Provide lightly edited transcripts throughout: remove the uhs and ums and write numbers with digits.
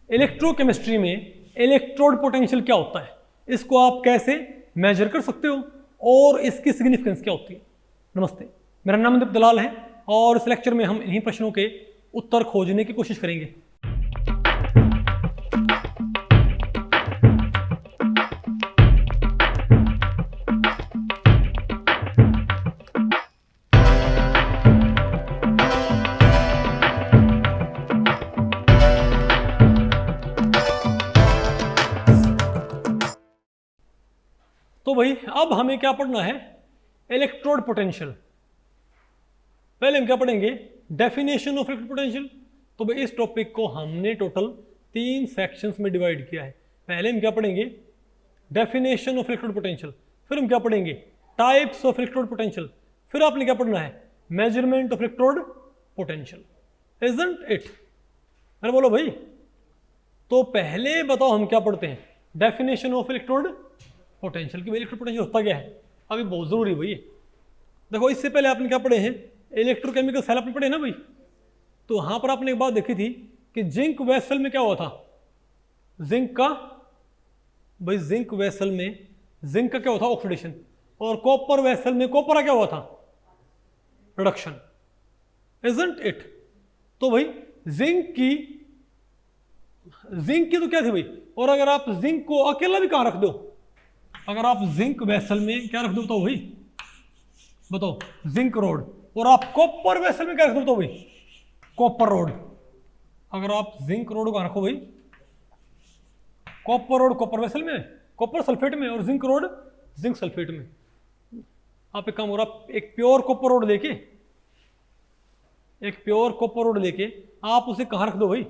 Electrochemistry में electrode potential क्या होता है, इसको आप कैसे मेजर कर सकते हो और इसकी सिग्निफिकेंस क्या होती है। नमस्ते, मेरा नाम दीप दलाल है और इस लेक्चर में हम इन्हीं प्रश्नों के उत्तर खोजने की कोशिश करेंगे। तो भाई अब हमें क्या पढ़ना है, इलेक्ट्रोड पोटेंशियल। पहले हम क्या पढ़ेंगे, डेफिनेशन ऑफ इलेक्ट्रोड पोटेंशियल। तो भाई इस टॉपिक को हमने टोटल 3 सेक्शंस में डिवाइड किया है। पहले हम क्या पढ़ेंगे, डेफिनेशन ऑफ इलेक्ट्रोड पोटेंशियल, फिर हम क्या पढ़ेंगे, टाइप्स ऑफ इलेक्ट्रोड पोटेंशियल, फिर आपने क्या पढ़ना है, measurement of electrode potential. Isn't it? अरे बोलो भाई। तो पहले बताओ हम क्या पढ़ते हैं, डेफिनेशन ऑफ इलेक्ट्रोड पोटेंशियल। कि भाई इलेक्ट्रोड पोटेंशियल होता क्या है, अभी बहुत जरूरी भाई। देखो इससे पहले आपने क्या पढ़े हैं, इलेक्ट्रोकेमिकल सेल आपने पढ़े ना भाई। तो वहां पर आपने एक बात देखी थी कि जिंक वेसल में क्या हुआ था, जिंक का, भाई जिंक वेसल में जिंक का क्या हुआ था, ऑक्सीडेशन, और कॉपर वेसल में कॉपर का क्या हुआ था, रिडक्शन। Isn't it? तो भाई जिंक की तो क्या थी भाई, और अगर आप जिंक को अकेला भी कहां रख दो, अगर आप जिंक वेसल में क्या रख दो बताओ भाई, बताओ, जिंक रोड, और आप कॉपर वेसल में क्या रख दो बताओ भाई, कॉपर रोड। अगर आप जिंक रोड को रखो भाई, कॉपर रोड कॉपर वेसल में, कॉपर सल्फेट में, और जिंक रोड जिंक सल्फेट में। आप एक काम करो, आप एक प्योर कॉपर रोड लेके, एक प्योर कॉपर रोड लेके आप उसे कहां रख दो भाई,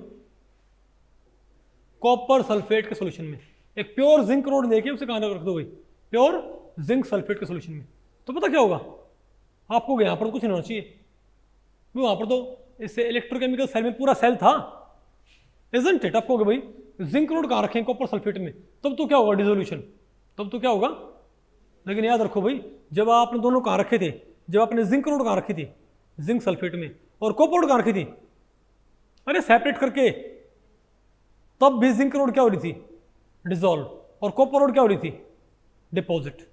कॉपर सल्फेट के सॉल्यूशन में। एक प्योर जिंक रोड लेके उसे कहां रख दो भाई, प्योर जिंक सल्फेट के सॉल्यूशन में। तो पता क्या होगा आपको, यहां पर कुछ नहीं होना चाहिए, वहां पर तो इससे इलेक्ट्रोकेमिकल सेल में पूरा सेल था। Isn't it? आपको भाई जिंक रोड कहां रखें, कॉपर सल्फेट में, तब तो क्या होगा, डिसोल्यूशन, तब तो क्या होगा। लेकिन याद रखो भाई, जब आपने दोनों कहां रखे थे, जब आपने जिंक रोड कहां रखी थी, जिंक सल्फेट में, और कॉपर रोड कहां रखी थी, अरे सेपरेट करके, तब भी जिंक रोड क्या हो रही थी, डिसॉल्व, और कॉपर रोड क्या हो रही थी, डिपॉजिट।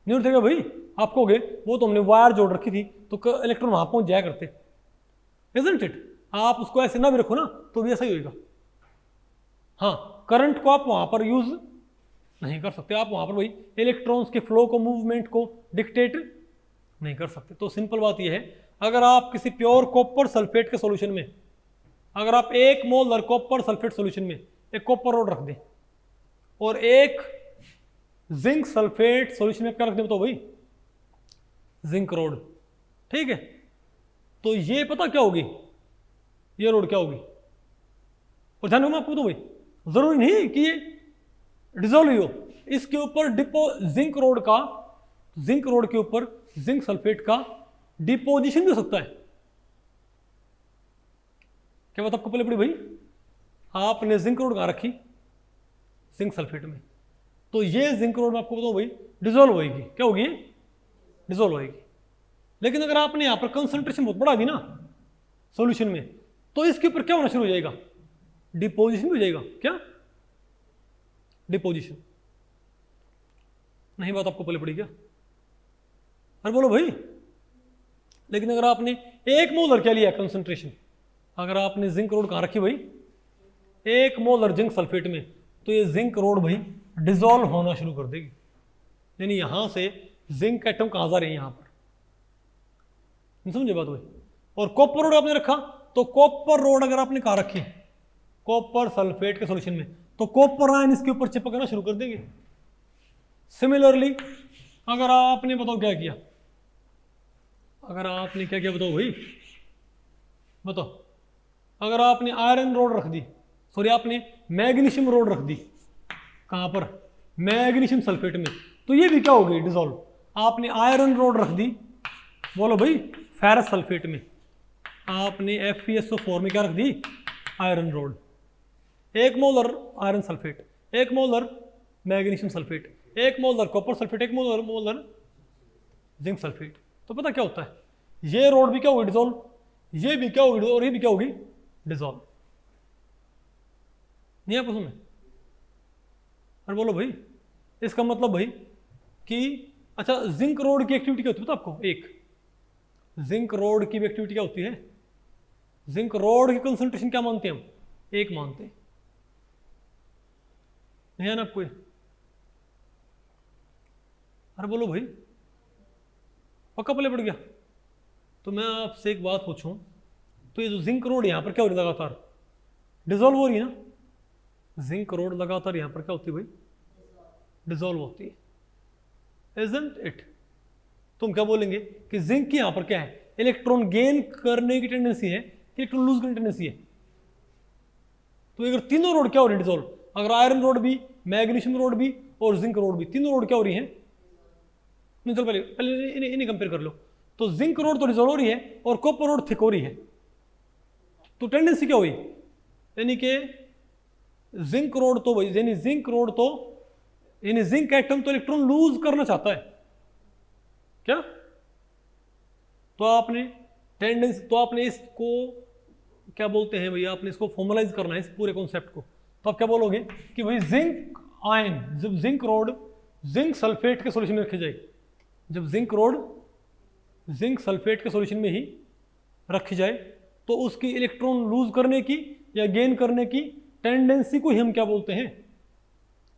नहीं उठेगा भाई, आप कहोगे वो तो हमने वायर जोड़ रखी थी तो इलेक्ट्रॉन वहां पहुंच जाया करते। Isn't it? आप उसको ऐसे ना भी रखो ना तो भी ऐसा ही होगा। हाँ, करंट को आप वहां पर यूज नहीं कर सकते, आप वहां पर भाई इलेक्ट्रॉन्स के फ्लो को, मूवमेंट को डिक्टेट नहीं कर सकते। तो सिंपल बात यह है, अगर आप किसी प्योर कॉपर सल्फेट के सॉल्यूशन में, अगर आप 1 मोलर कॉपर सल्फेट सॉल्यूशन में एक कॉपर रोड रख दें और एक जिंक सल्फेट सॉल्यूशन में क्या रख दें, तो भाई जिंक रोड, ठीक है। तो ये पता क्या होगी, ये रोड क्या होगी, और ध्यान रखना आपको, तो भाई जरूरी नहीं कि ये डिसॉल्व ही हो, इसके ऊपर जिंक रोड का, जिंक रोड के ऊपर जिंक सल्फेट का डिपोजिशन भी हो सकता है। क्या बात आपको पहले पड़ी भाई, आपने जिंक रोड कहां रखी, जिंक सल्फेट में, तो ये जिंक रोड में आपको बताऊं भाई डिसॉल्व होगी, क्या होगी, डिसॉल्व होगी। लेकिन अगर आपने यहां पर कंसंट्रेशन बहुत बढ़ा दी ना सॉल्यूशन में, तो इसके ऊपर क्या होना शुरू हो जाएगा, डिपोजिशन हो जाएगा। क्या डिपोजिशन? नहीं बात आपको पहले पड़ी क्या, अरे बोलो भाई। लेकिन अगर आपने 1 मोलर क्या लिया कंसंट्रेशन, अगर आपने जिंक रोड कहां रखी भाई, 1 मोलर जिंक सल्फेट में, तो ये जिंक रोड भाई डिसॉल्व होना शुरू कर देगी। यानी यहां से जिंक एटम कहां जा रहे हैं, यहां पर, समझे बात भाई। और कॉपर रोड आपने रखा, तो कॉपर रोड अगर आपने कहां रखी, कॉपर सल्फेट के सॉल्यूशन में, तो कॉपर आयन इसके ऊपर चिपकना शुरू कर देंगे। सिमिलरली अगर आपने बताओ क्या किया, अगर आपने क्या किया बताओ भाई, बताओ, अगर आपने आयरन रोड रख दी, सॉरी आपने मैग्नीशियम रोड रख दी, कहां पर, मैग्नीशियम सल्फेट में, तो ये भी क्या हो गई, डिसॉल्व। आपने आयरन रोड रख दी, बोलो भाई फेरस सल्फेट में, आपने FeSO4 में क्या रख दी, iron rod, 1 molar iron sulphate, 1 molar magnesium sulphate, 1 molar copper sulphate, 1 molar zinc sulphate. तो पता क्या होता है, ये रोड भी क्या होगी, डिसॉल्व, ये भी क्या होगी, और ये भी क्या होगी, डिसॉल्व। नहीं आपस में? अरे बोलो भाई, इसका मतलब भाई कि अच्छा जिंक रोड की एक्टिविटी क्या होती है पता आपको? एक जिंक रोड की भी एक्टिविटी क्या होती है? जिंक रोड की कंसंट्रेशन क्या मानते हैं हम? एक मानते हैं, नहीं है ना आपको? अरे बोलो भाई, पक्का पल्ले पड़ गया? तो मैं आपसे एक बात पूछूं, तो ये जो जिंक रोड यहां पर क्या हो रही है? लगातार डिजोल्व हो रही है ना? जिंक रोड लगातार यहां पर क्या होती है भाई? डिजोल्व होती है, इजंट इट? तुम क्या बोलेंगे कि जिंक की यहां पर क्या है? इलेक्ट्रॉन गेन करने की टेंडेंसी है, इलेक्ट्रॉन लूज करने की टेंडेंसी है? तो अगर तीनों रोड क्या हो रही है? डिजोल्व। अगर आयरन रोड भी, मैग्नीशियम रोड भी और जिंक रोड भी, तीनों रोड क्या हो रही है? नहीं, चलो पहले पहले इन्हें कंपेयर कर लो। तो जिंक रोड तो डिजोल्व हो रही है और कॉपर रोड थिक हो रही है, तो टेंडेंसी क्या हुई? यानी कि जिंक रोड तो भाई, यानी जिंक रोड तो, यानी जिंक एटम तो इलेक्ट्रॉन लूज करना चाहता है क्या? तो आपने टेंडेंसी, तो आपने इसको क्या बोलते हैं भैया, आपने इसको फॉर्मलाइज करना है इस पूरे कॉन्सेप्ट को। तो आप क्या बोलोगे कि भाई जिंक आयन, जब जिंक रोड जिंक सल्फेट के सॉल्यूशन में रखी जाए, जब जिंक रोड जिंक सल्फेट के सॉल्यूशन में ही रखी जाए, तो उसकी इलेक्ट्रॉन लूज करने की या गेन करने की टेंडेंसी को ही हम क्या बोलते हैं?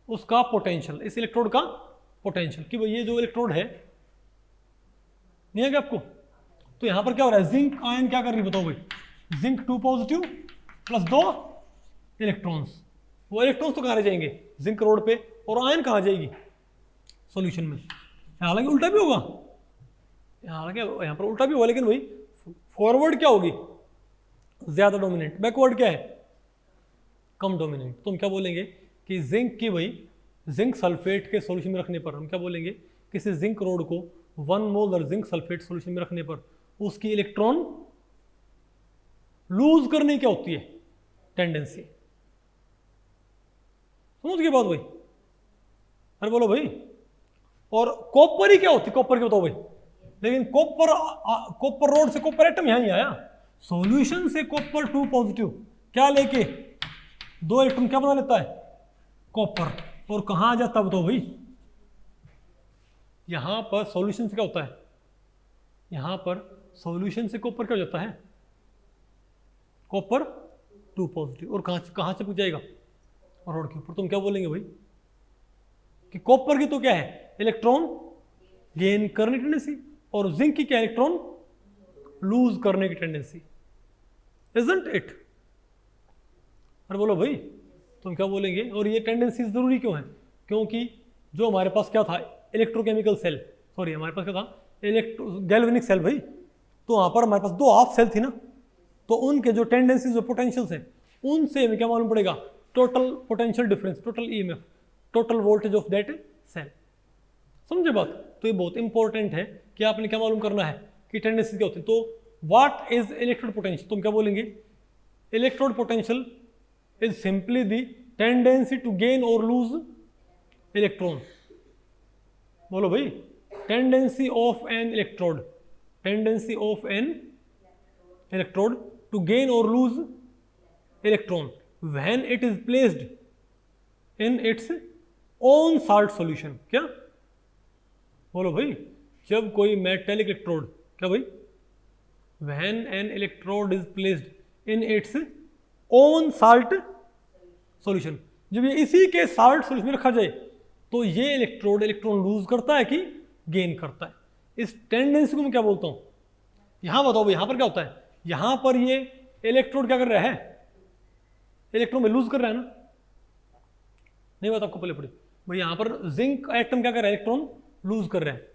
उसका पोटेंशियल, इस इलेक्ट्रोड का पोटेंशियल, कि भाई ये जो इलेक्ट्रोड है, नहीं है क्या आपको? तो यहां पर क्या हो रहा है? जिंक आयन क्या कर रही है बताओ भाई? जिंक 2 पॉजिटिव प्लस 2 इलेक्ट्रॉन्स, वो इलेक्ट्रॉन्स तो कहां रह जाएंगे? जिंक रोड पे, और आयन कहां जाएगी? सॉल्यूशन में। हालांकि उल्टा भी होगा, हालांकि यहां पर उल्टा भी होगा, लेकिन भाई फॉरवर्ड क्या होगी? ज्यादा डोमिनेंट, बैकवर्ड क्या है? कम डोमिनेंट। तो हम क्या बोलेंगे कि जिंक की भाई, जिंक सल्फेट के सॉल्यूशन में रखने पर हम क्या बोलेंगे? किसी जिंक रोड को 1 मोलर जिंक सल्फेट सॉल्यूशन में रखने पर उसकी इलेक्ट्रॉन लूज करने क्या होती है? टेंडेंसी। समझ गए बात भाई? अरे बोलो भाई। और कॉपर ही क्या होती है? कॉपर की बताओ भाई। लेकिन कॉपर रोड से कॉपर एटम यहां ही आया, सॉल्यूशन से कॉपर 2 पॉजिटिव क्या लेके 2 इलेक्ट्रॉन क्या बना लेता है? कॉपर। और कहां आ जाता है बताओ भाई? यहां पर सॉल्यूशन से क्या होता है? यहां पर सॉल्यूशन से कॉपर क्या हो जाता है? Copper 2 positive. और कहां से पूछ जाएगा? रोड के ऊपर। तुम क्या बोलेंगे भाई कि कॉपर की तो क्या है? इलेक्ट्रॉन गेन करने की टेंडेंसी, और जिंक की क्या? इलेक्ट्रॉन लूज करने की टेंडेंसी, इजंट इट? अरे बोलो भाई, तुम क्या बोलेंगे? और ये टेंडेंसी जरूरी क्यों है? क्योंकि जो हमारे पास क्या था? इलेक्ट्रोकेमिकल सेल, सॉरी हमारे पास क्या था? गैल्वेनिक सेल भाई। तो वहां पर हमारे पास 2 हाफ सेल थी ना, तो उनके जो टेंडेंसी, जो पोटेंशियल्स हैं, उनसे हमें क्या मालूम पड़ेगा? Total potential difference, total EMF, total voltage of that cell. समझे बात? तो ये बहुत इंपॉर्टेंट है कि आपने क्या मालूम करना है कि टेंडेंसी क्या होती है। तो व्हाट इज इलेक्ट्रोड पोटेंशियल? तुम क्या बोलेंगे? Electrode potential is simply the tendency to gain or lose electron. बोलो भाई, tendency of an electrode, tendency of an electrode to gain or lose electron when it is placed in its own salt solution. क्या? बोलो भाई, जब कोई metallic electrode, क्या भाई? When an electrode is placed in its own salt solution, जब ये इसी के साल्ट सॉल्यूशन में रखा जाए, तो ये इलेक्ट्रोड इलेक्ट्रॉन लूज करता है कि गेन करता है? इस टेंडेंसी को मैं क्या बोलता हूं? यहां बताओ भाई, यहां पर क्या होता है? यहां पर ये इलेक्ट्रोड क्या कर रहा है? इलेक्ट्रॉन में लूज कर रहा है ना? नहीं बात आपको पहले पड़ी भाई। यहां पर जिंक एटम क्या कर रहा है? इलेक्ट्रॉन लूज कर रहा है।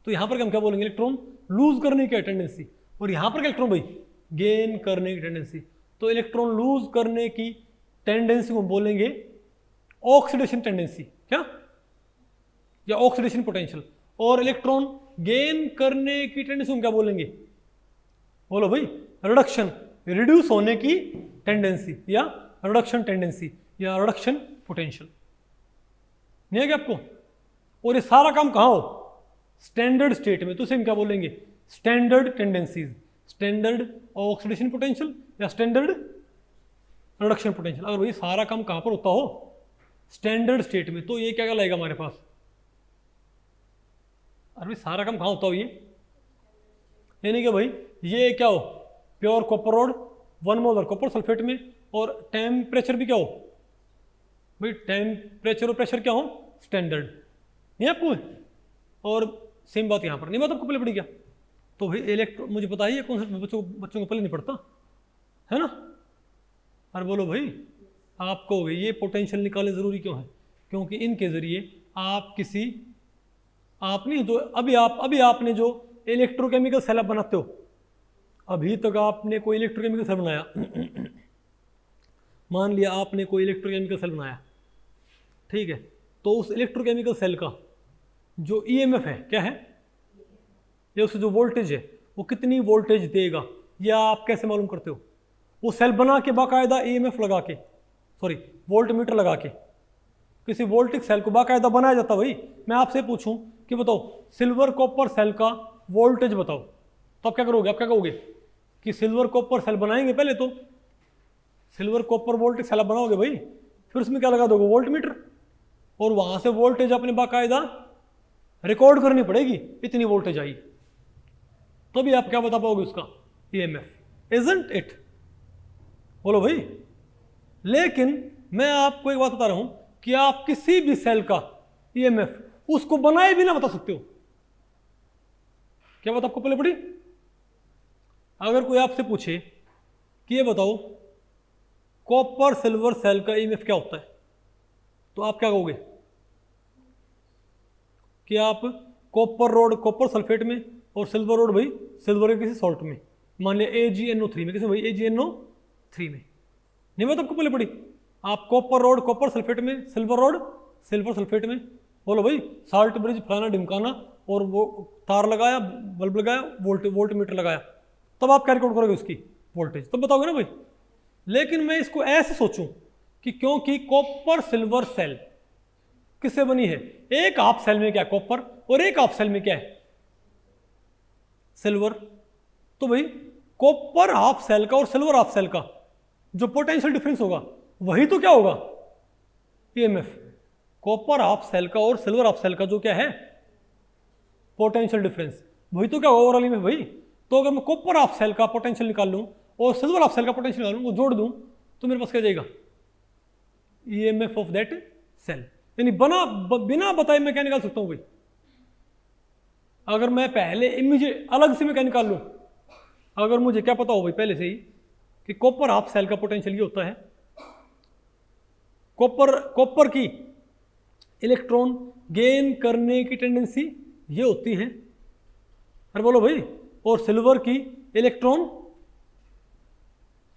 तो यहां पर हम क्या बोलेंगे? इलेक्ट्रॉन लूज करने की टेंडेंसी। और यहां पर इलेक्ट्रॉन भाई गेन करने की टेंडेंसी। तो इलेक्ट्रॉन लूज करने की टेंडेंसी को बोलेंगे ऑक्सीडेशन टेंडेंसी, क्या? या ऑक्सीडेशन पोटेंशियल। और इलेक्ट्रॉन गेन करने की टेंडेंसी को क्या बोलेंगे? बोलो भाई, रिडक्शन, रिड्यूस होने की टेंडेंसी, या रिडक्शन टेंडेंसी, या रिडक्शन पोटेंशियल। नहीं है क्या आपको? और ये सारा काम कहां हो? स्टैंडर्ड स्टेट में। तो इसे हम क्या बोलेंगे? Standard tendencies, standard oxidation potential या स्टैंडर्ड रिडक्शन पोटेंशियल। अगर भाई सारा काम कहाँ पर होता हो, स्टैंडर्ड स्टेट में, तो ये क्या कहलाएगा हमारे पास? अरे भाई सारा काम कहाँ होता हो ये, यानी कि भाई ये क्या हो, pure copper road 1 molar copper sulphate में, और टेम्परेचर भी क्या हो भाई, टेम्परेचर और प्रेशर क्या हो, स्टैंडर्ड, नहीं आपको? और सेम बात यहाँ पर, नहीं बात आपको पहले पड़ी क्या? तो भाई इलेक्ट्रो, मुझे पता ही है कौन सा बच्चों को पहले नहीं पड़ता है ना। अरे बोलो भाई, आप कहोगे ये पोटेंशियल निकालने ज़रूरी क्यों है? क्योंकि इनके ज़रिए आप किसी, आप नहीं तो अभी आपने जो इलेक्ट्रोकेमिकल सेल बनाते हो, अभी तक आपने कोई इलेक्ट्रोकेमिकल सेल बनाया मान लिया आपने कोई इलेक्ट्रोकेमिकल सेल बनाया, ठीक है, तो उस इलेक्ट्रोकेमिकल सेल का जो ईएमएफ है क्या है, या उससे जो वोल्टेज है वो कितनी वोल्टेज देगा, या आप कैसे मालूम करते हो? वो सेल बना के बाकायदा ईएमएफ लगा के, सॉरी वोल्ट मीटर लगा के, किसी वोल्टिक सेल को बाकायदा बनाया जाता। भाई मैं आपसे पूछूं कि बताओ सिल्वर कॉपर सेल का वोल्टेज बताओ, तो आप क्या करोगे? आप क्या कहोगे कि सिल्वर कॉपर सेल बनाएंगे, पहले तो सिल्वर कॉपर वोल्टिक सेल बनाओगे भाई, फिर उसमें क्या लगा दोगे, वोल्ट मीटर, और वहां से वोल्टेज अपने बाकायदा रिकॉर्ड करनी पड़ेगी, इतनी वोल्टेज आई, तो भी आप क्या बता पाओगे उसका ईएमएफ, इजंट इट? बोलो भाई। लेकिन मैं आपको एक बात बता रहा हूं कि आप किसी भी सेल का ईएमएफ उसको बनाए भी ना बता सकते हो। क्या बात आपको पहले पड़ी? अगर कोई आपसे पूछे कि ये बताओ कॉपर सिल्वर सेल का ईएमएफ क्या होता है, तो आप क्या कहोगे कि आप कॉपर रोड कॉपर सल्फेट में, और सिल्वर रोड भाई सिल्वर के किसी सॉल्ट में, मान लिया AgNO3 में, किसी भाई AgNO3 में, नहीं बात आपको पहले पड़ी? आप कॉपर रोड कॉपर सल्फेट में, सिल्वर रोड सिल्वर सल्फेट में, बोलो भाई साल्ट ब्रिज फलाना ढिमकाना, और वो तार लगाया, बल्ब लगाया, वोल्ट मीटर लगाया, तब आप क्या रिकॉर्ड करोगे उसकी वोल्टेज, तब बताओगे ना भाई। लेकिन मैं इसको ऐसे सोचूं कि क्योंकि कॉपर सिल्वर सेल किससे बनी है, एक हाफ सेल में क्या कॉपर और एक हाफ सेल में क्या है सिल्वर, तो भाई कॉपर हाफ सेल का और सिल्वर हाफ सेल का जो पोटेंशियल डिफरेंस होगा वही तो क्या होगा ईएमएफ। कॉपर हाफ सेल का और सिल्वर हाफ सेल का जो क्या है पोटेंशियल डिफरेंस, वही तो क्या होगा ओवरऑल में भाई। तो अगर मैं कॉपर हाफ सेल का पोटेंशियल निकाल लूं और सिल्वर हाफ सेल का पोटेंशियल निकाल लूं, वो जोड़ दूं, तो मेरे पास क्या जाएगा ईएमएफ ऑफ दैट सेल। यानी बिना बताए मैं क्या निकाल सकता हूं भाई, अगर मैं पहले इमीडिएट अलग से मैं क्या निकाल लूं, अगर मुझे क्या पता हो भाई पहले से ही कि कॉपर हाफ सेल का पोटेंशियल ये होता है, कॉपर की इलेक्ट्रॉन गेन करने की टेंडेंसी ये होती है, अरे बोलो भाई, और सिल्वर की इलेक्ट्रॉन,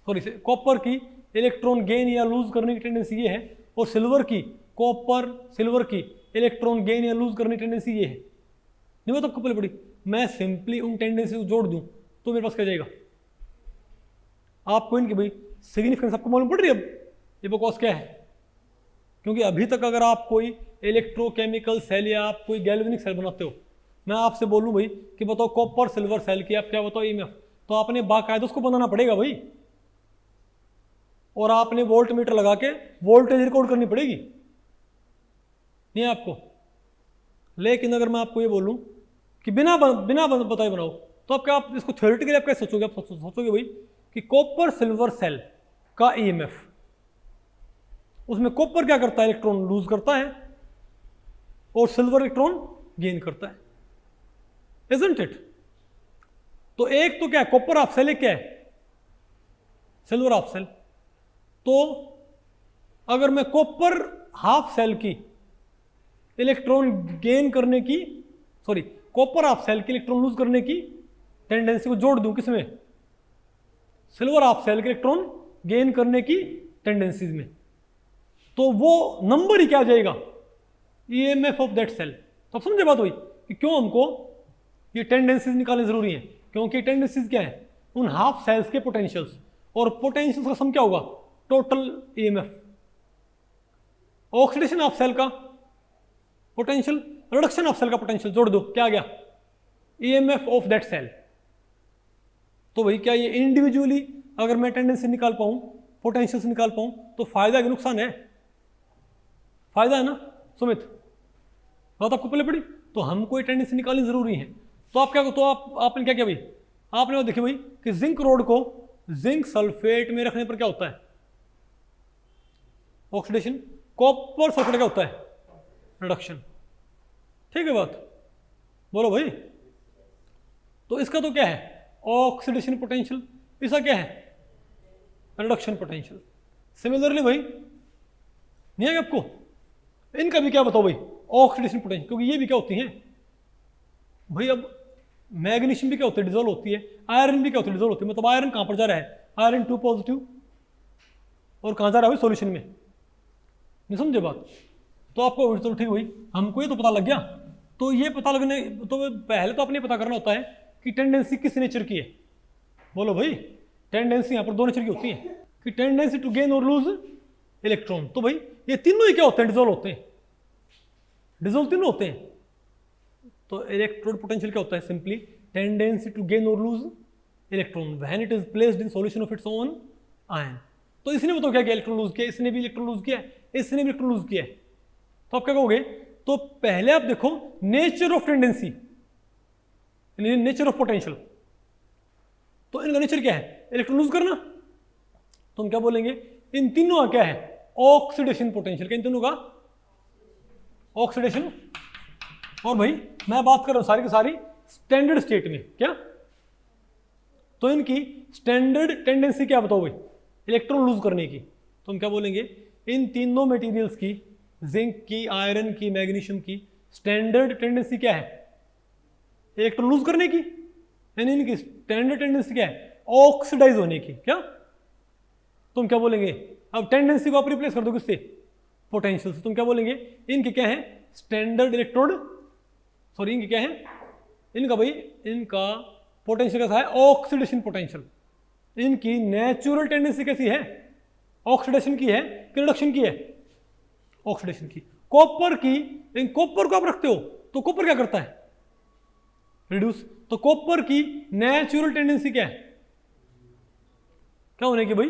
सॉरी कॉपर की इलेक्ट्रॉन गेन या लूज करने की टेंडेंसी ये है, और सिल्वर की इलेक्ट्रॉन गेन या लूज करने की टेंडेंसी ये है। नहीं मतलब पहले पड़ी, मैं सिंपली उन टेंडेंसी को जोड़ दूं तो मेरे पास क्या जाएगा, आपको इनकी भाई सिग्निफिकेंस आपको मालूम पड़ रही है अब ये बकवास क्या है। क्योंकि अभी तक अगर आप कोई इलेक्ट्रोकेमिकल सेल या आप कोई गैल्वेनिक सेल बनाते हो, मैं आपसे बोलूं भाई कि बताओ कॉपर सिल्वर सेल की आप क्या बताओ ईएमएफ, तो आपने बाकायदा उसको बनाना पड़ेगा भाई, और आपने वोल्ट मीटर लगा के वोल्टेज रिकॉर्ड करनी पड़ेगी, नहीं आपको। लेकिन अगर मैं आपको ये बोलूं कि बिना बताए बनाओ, तो आप क्या, आप इसको थ्योरेटिकली आप कैसे सोचोगे, आप सोचोगे भाई कि कॉपर सिल्वर सेल का ईएमएफ, उसमें कॉपर क्या करता है, इलेक्ट्रॉन लूज करता है, और सिल्वर इलेक्ट्रॉन गेन करता है, इजंट इट? तो एक तो क्या है कॉपर हाफ सेल, एक क्या है सिल्वर हाफ सेल। तो अगर मैं कॉपर हाफ सेल की इलेक्ट्रॉन गेन करने की, सॉरी कॉपर हाफ सेल की इलेक्ट्रॉन लूज करने की टेंडेंसी को जोड़ दूं किसमें, सिल्वर हाफ सेल के इलेक्ट्रॉन गेन करने की टेंडेंसीज में, तो वो नंबर ही क्या आ जाएगा ईएमएफ ऑफ दैट सेल। तो आप समझे बात हुई कि क्यों हमको ये टेंडेंसीज निकालने जरूरी है, क्योंकि टेंडेंसीज क्या है उन हाफ सेल्स के पोटेंशियल्स, और पोटेंशियल्स का सम क्या होगा total EMF. Oxidation of cell का पोटेंशियल, रिडक्शन ऑफ सेल का पोटेंशियल जोड़ दो, क्या आ गया ईएमएफ ऑफ दैट सेल। तो भाई क्या ये इंडिविजुअली अगर मैं टेंडेंसी निकाल पाऊं पोटेंशियल से निकाल पाऊं, तो फायदा है कि नुकसान है? फायदा है ना सुमित, बात आपको पहले पड़ी। तो हमको ये टेंडेंसी निकालनी जरूरी है। तो आप क्या, तो आपने क्या किया भाई, आपने वो देखिए भाई कि जिंक रोड को जिंक सल्फेट में रखने पर क्या होता है? ऑक्सीडेशन। कॉपर सल्फेट क्या होता है? रिडक्शन। ठीक है बात, बोलो भाई। तो इसका तो क्या है? Oxidation potential. इसका क्या है? Reduction potential. सिमिलरली भाई नहीं है आपको, इनका भी क्या बताओ भाई? ऑक्सीडेशन पोटेंशियल, क्योंकि ये भी क्या होती हैं भाई, अब मैग्नीशियम भी क्या होती है? डिजोल्व होती है। आयरन भी क्या होती है? डिजोल्व होती है। मतलब आयरन कहां पर जा रहा है? आयरन 2 पॉजिटिव, और कहां जा रहा है? सॉल्यूशन में। नहीं समझे बात? तो आपको चलो ठीक भाई, हमको ये तो पता लग गया। तो ये पता लगने, तो पहले तो अपने पता करना होता है कि टेंडेंसी किस नेचर की है। बोलो भाई, टेंडेंसी यहाँ पर दो नेचर की होती है, कि tendency to gain or lose electron. तो भाई ये तीनों ही क्या होते हैं? डिजोल्व होते हैं। डिजोल्व तीनों होते हैं। तो इलेक्ट्रोड पोटेंशियल क्या होता है? Simply tendency to gain or lose electron when it is placed in solution of its own ion. तो इसने बताओ क्या किया? इलेक्ट्रॉन लूज किया, इसने भी इलेक्ट्रॉन लूज किया, इसने भी इलेक्ट्रॉन लूज किया। तो आप क्या कहोगे? तो पहले आप देखो nature of tendency, nature of potential. तो इनका नेचर क्या है? इलेक्ट्रॉन लूज करना। तो हम क्या बोलेंगे? इन तीनों का क्या है? Oxidation potential. क्या इन तीनों का? ऑक्सीडेशन। और भाई मैं बात कर रहा हूं सारी की सारी स्टैंडर्ड स्टेट में। क्या? तो इनकी स्टैंडर्ड टेंडेंसी क्या बताओ भाई? इलेक्ट्रॉन लूज करने की। तो हम क्या बोलेंगे? इन तीनों मटेरियल्स की, जिंक की, आयरन की, मैग्नीशियम की, स्टैंडर्ड टेंडेंसी क्या है? इलेक्ट्रॉन लूज करने की। यानी इनकी स्टैंडर्ड टेंडेंसी क्या है? ऑक्सीडाइज होने की। क्या? तुम क्या बोलेंगे? अब टेंडेंसी को आप रिप्लेस कर दो किससे? पोटेंशियल से। तुम क्या बोलेंगे? इनके क्या है? स्टैंडर्ड इलेक्ट्रोड, सॉरी इनके क्या है? इनका भाई, इनका पोटेंशियल कैसा है? Oxidation potential. इनकी नेचुरल टेंडेंसी कैसी है? ऑक्सीडेशन की है कि रिडक्शन की है? ऑक्सीडेशन की। कॉपर की, इन कॉपर को आप रखते हो तो कॉपर क्या करता है? रिड्यूस। तो कॉपर की नेचुरल टेंडेंसी क्या है? क्या होने की भाई?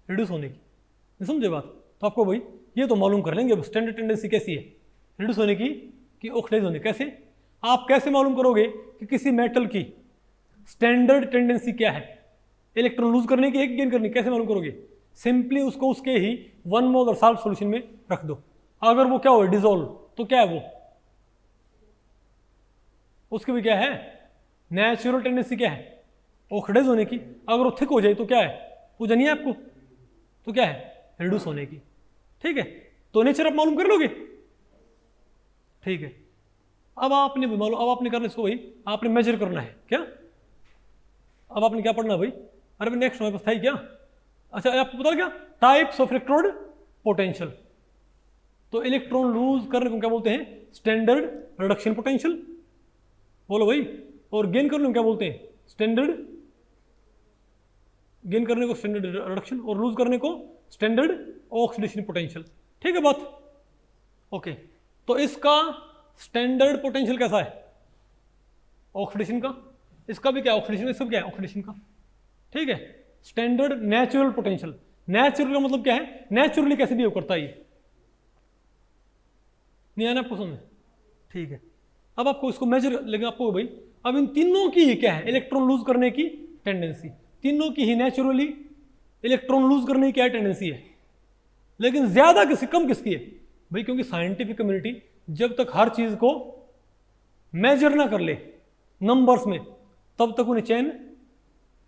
रिड्यूस होने की। समझे बात? तो आपको भाई ये तो मालूम कर लेंगे स्टैंडर्ड टेंडेंसी कैसी है, रिड्यूस होने की कि ऑक्सीडाइज होने। कैसे? आप कैसे मालूम करोगे कि किसी मेटल की स्टैंडर्ड टेंडेंसी क्या है? इलेक्ट्रॉन लूज करने की, एक गेन करने की। कैसे मालूम करोगे? सिंपली उसको उसके ही 1 मोल और साल्ट सॉल्यूशन में रख दो। अगर वो क्या हो? डिसॉल्व, तो क्या है वो? उसकी भी क्या है? नेचुरल टेंडेंसी क्या है? ऑक्सीडाइज होने की। अगर वो थिक हो जाए तो क्या है? वो जानिए आपको, तो क्या है? रिड्यूस होने की। ठीक है, तो नेचर आप मालूम कर लोगे। ठीक है, अब आपने भी मालूम, अब आपने करना इसको भाई, आपने मेजर करना है। क्या? अब आपने क्या पढ़ना भाई? अरे नेक्स्ट हमारे पास था ही क्या? अच्छा आपको पता क्या? Types of electrode potential. तो इलेक्ट्रॉन लूज करने को क्या बोलते हैं? Standard reduction potential. बोलो भाई। और गेन करने को क्या बोलते हैं? स्टैंडर्ड, गेन करने को स्टैंडर्ड रिडक्शन, और लूज करने को स्टैंडर्ड ऑक्सीडेशन पोटेंशियल। ठीक है बात? ओके, तो इसका स्टैंडर्ड पोटेंशियल कैसा है? ऑक्सीडेशन का। इसका भी क्या है? ऑक्सीडेशन। इसका क्या है? ऑक्सीडेशन का। ठीक है, स्टैंडर्ड नेचुरल पोटेंशियल। नेचुरल का मतलब क्या है? नेचुरली कैसे बिहेव करता है ये। नहीं आना आपको समझ? ठीक है, अब आपको इसको मेजर लेकिन आपको भाई, अब इन तीनों की ही क्या है? इलेक्ट्रॉन लूज करने की टेंडेंसी। तीनों की ही नेचुरली इलेक्ट्रॉन लूज करने की क्या टेंडेंसी है? लेकिन ज्यादा किसकी, कम किसकी है भाई? क्योंकि साइंटिफिक कम्युनिटी जब तक हर चीज को मेजर ना कर ले नंबर्स में, तब तक उन्हें चैन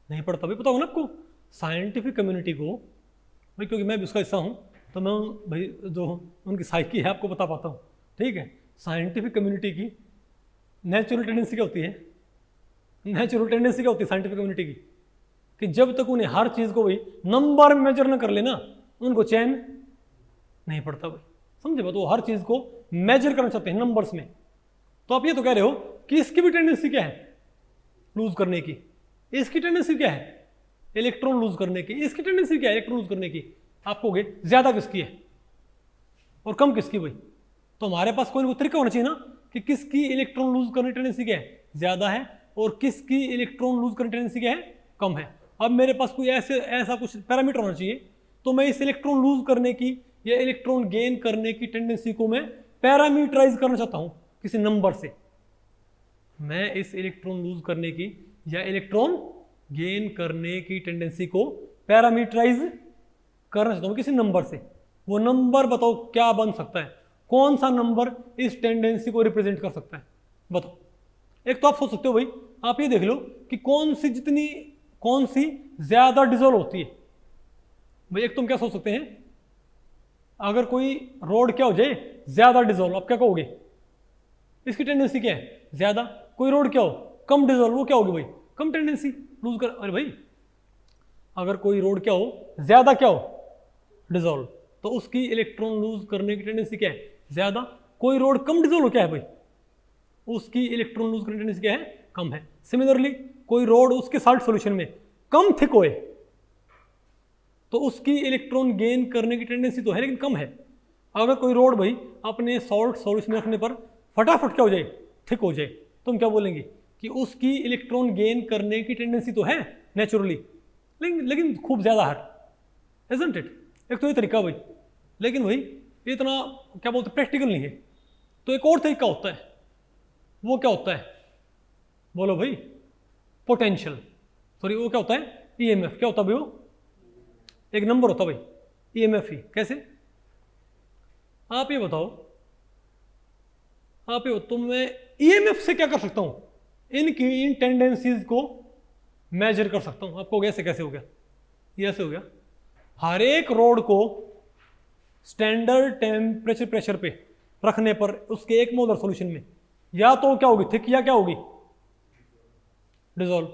नहीं पड़ता। भाई पता हो ना आपको, साइंटिफिक कम्युनिटी को भाई, क्योंकि मैं भी उसका हिस्सा हूं, तो मैं भाई जो उनकी साइकी है आपको बता पाता हूं। ठीक है, साइंटिफिक कम्युनिटी की नेचुरल टेंडेंसी क्या होती है? नेचुरल टेंडेंसी क्या होती है साइंटिफिक कम्युनिटी की? कि जब तक उन्हें हर चीज को भाई नंबर में मेजर ना कर लेना, उनको चैन नहीं पड़ता भाई। समझे बात? वो हर चीज को मेजर करना चाहते हैं नंबर्स में। तो आप ये तो कह रहे हो कि इसकी भी टेंडेंसी क्या है? लूज करने की। इसकी टेंडेंसी क्या है? इलेक्ट्रॉन लूज करने की। इसकी टेंडेंसी क्या है? इलेक्ट्रॉन लूज करने की। आप कहोगे ज्यादा किसकी है और कम किसकी भाई? तो हमारे पास कोई ना कोई तरीका होना चाहिए ना कि किसकी इलेक्ट्रॉन लूज करने की टेंडेंसी क्या है? ज्यादा है, और किसकी इलेक्ट्रॉन लूज करने की टेंडेंसी क्या है? कम है। अब मेरे पास कोई ऐसा कुछ पैरामीटर होना चाहिए तो मैं इस इलेक्ट्रॉन लूज करने की या इलेक्ट्रॉन गेन करने की टेंडेंसी को मैं पैरामीटराइज करना चाहता हूं किसी नंबर से। मैं इस इलेक्ट्रॉन लूज करने की या इलेक्ट्रॉन गेन करने की टेंडेंसी को पैरामीटराइज करना चाहता हूं किसी नंबर से। वो नंबर बताओ क्या बन सकता है, कौन सा नंबर इस टेंडेंसी को रिप्रेजेंट कर सकता है, बताओ। एक तो आप सोच सकते हो भाई, आप ये देख लो कि कौन सी ज्यादा डिजोल्व होती है। भाई एक तुम क्या सोच सकते हैं, अगर कोई रोड क्या हो जाए ज्यादा डिजोल्व, आप क्या कहोगे, इसकी टेंडेंसी क्या है, ज्यादा। कोई रोड क्या हो कम डिजोल्व, वो क्या होगी भाई, कम टेंडेंसी लूज कर। अरे भाई अगर कोई रोड क्या हो ज्यादा क्या हो डिजोल्व, तो उसकी इलेक्ट्रॉन लूज करने की टेंडेंसी क्या है, ज्यादा। कोई रोड कम डिजोल्व हो क्या है भाई, उसकी इलेक्ट्रॉन लूज करने की टेंडेंसी क्या है, कम है। सिमिलरली कोई रोड उसके साल्ट सॉल्यूशन में कम थिक होए, तो उसकी इलेक्ट्रॉन गेन करने की टेंडेंसी तो है लेकिन कम है। अगर कोई रोड भाई अपने सॉल्ट सॉल्यूशन में रखने पर फटाफट क्या हो जाए, थिक हो जाए, तो हम क्या बोलेंगे कि उसकी इलेक्ट्रॉन गेन करने की टेंडेंसी तो है नेचुरली, लेकिन खूब ज्यादा है, इजंट इट। एक तो ये तरीका भाई, लेकिन भाई इतना क्या बोलते प्रैक्टिकल नहीं है। तो एक और तरीका होता है, वो क्या होता है, बोलो भाई, पोटेंशियल, सॉरी वो क्या होता है, ईएमएफ। क्या होता है भाई, वो एक नंबर होता है भाई, ईएमएफ ही। कैसे, आप ये बताओ, तो मैं ईएमएफ से क्या कर सकता हूं, इन टेंडेंसीज को मेजर कर सकता हूं। आपको ऐसे कैसे हो गया, ये ऐसे हो गया, हर एक रोड को स्टैंडर्ड टेम्परेचर प्रेशर पे रखने पर उसके 1 मोलर सॉल्यूशन में या तो क्या होगी, थिक, या क्या होगी, डिजोल्व।